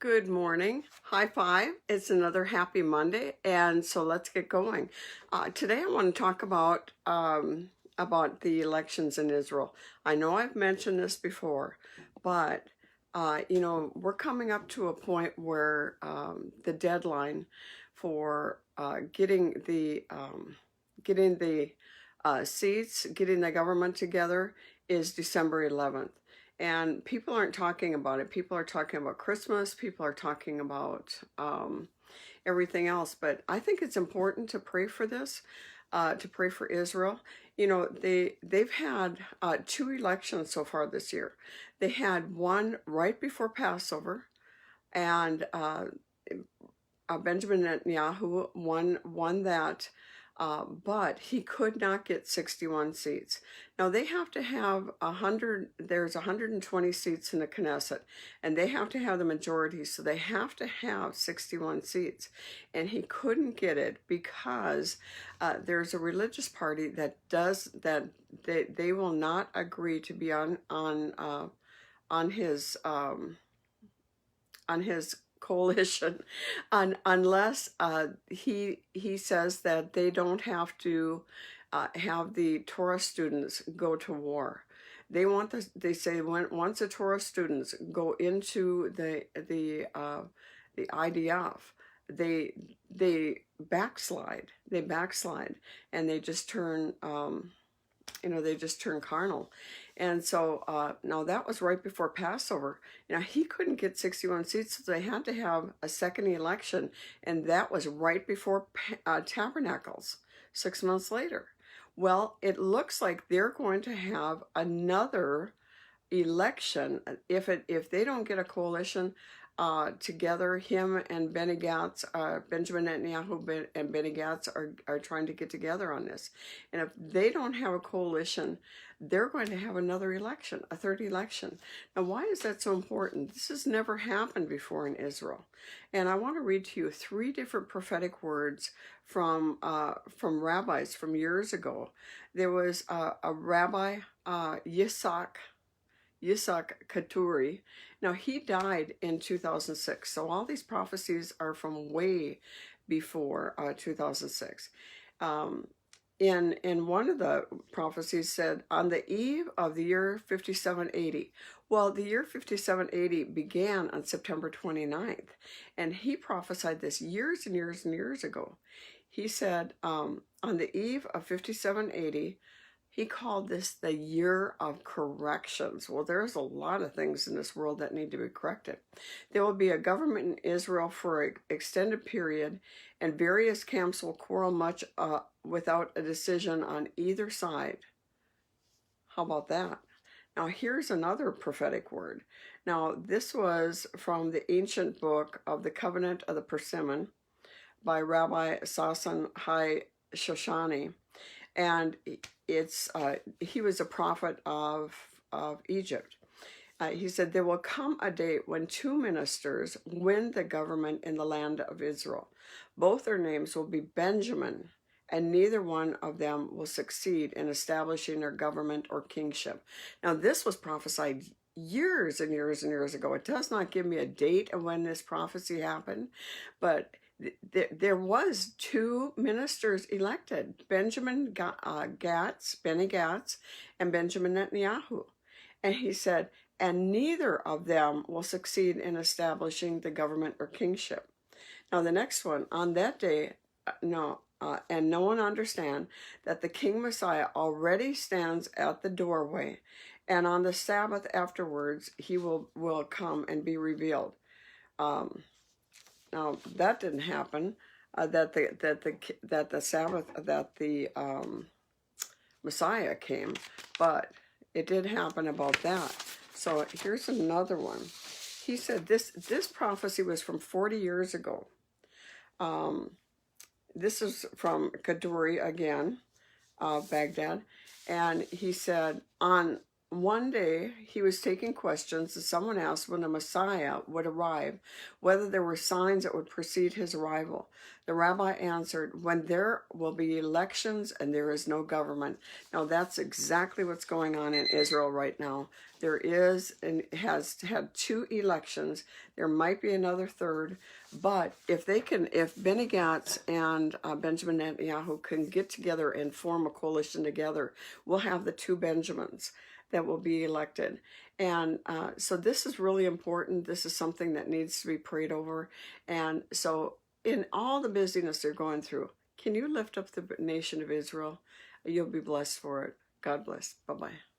Good morning. High five. It's another happy Monday, and so let's get going. Today I want to talk about the elections in Israel. I know I've mentioned this before, but we're coming up to a point where the deadline for getting the seats, getting the government together is December 11th. And people aren't talking about it. People are talking about Christmas. People are talking about everything else. But I think it's important to pray for this, to pray for Israel. You know, they've had two elections so far this year. They had one right before Passover, and Benjamin Netanyahu won that. But he could not get 61 seats. Now they have to have 100, there's 120 seats in the Knesset, and they have to have the majority, so they have to have 61 seats. And he couldn't get it because there's a religious party that they will not agree to be on his coalition unless he says that they don't have to have the Torah students go to war. They want this. They say once the Torah students go into the IDF, they backslide. They backslide, and they just turn they just turn carnal. And so now that was right before Passover. Now he couldn't get 61 seats, so they had to have a second election, and that was right before Tabernacles, 6 months later. Well, it looks like they're going to have another election if they don't get a coalition together. Him and Benny Gantz, Benjamin Netanyahu and Benny Gantz are trying to get together on this. And if they don't have a coalition, they're going to have another election, a third election. Now, why is that so important? This has never happened before in Israel. And I want to read to you 3 different prophetic words from rabbis from years ago. There was a rabbi, Yitzhak Katuri. Now, he died in 2006, so all these prophecies are from way before 2006. In one of the prophecies said, on the eve of the year 5780. Well, the year 5780 began on September 29th, and he prophesied this years and years and years ago. He said, on the eve of 5780, he called this the year of corrections. Well, there's a lot of things in this world that need to be corrected. There will be a government in Israel for an extended period, and various camps will quarrel much without a decision on either side. How about that? Now, here's another prophetic word. Now, this was from the ancient book of the Covenant of the Persimmon by Rabbi Sasson Hai Shoshani. And he was a prophet of Egypt. He said, there will come a day when 2 ministers win the government in the land of Israel. Both their names will be Benjamin, and neither one of them will succeed in establishing their government or kingship. Now, this was prophesied years and years and years ago. It does not give me a date of when this prophecy happened, but there was 2 ministers elected, Benny Gantz, and Benjamin Netanyahu. And he said, and neither of them will succeed in establishing the government or kingship. Now the next one, on that day, and no one understand that the King Messiah already stands at the doorway, and on the Sabbath afterwards, he will come and be revealed. Now that didn't happen. That the Messiah came, but it did happen about that. So here's another one. He said this prophecy was from 40 years ago. This is from Kaduri again, Baghdad, and he said, on one day he was taking questions, and someone asked when the Messiah would arrive, whether there were signs that would precede his arrival. The rabbi answered, when there will be elections and there is no government. Now that's exactly what's going on in Israel right now. There is and has had 2 elections. There might be another third, but if Benny Gantz and Benjamin Netanyahu can get together and form a coalition together, we'll have the 2 Benjamins that will be elected. And so this is really important. This is something that needs to be prayed over. And so in all the busyness they're going through, can you lift up the nation of Israel? You'll be blessed for it. God bless. Bye-bye.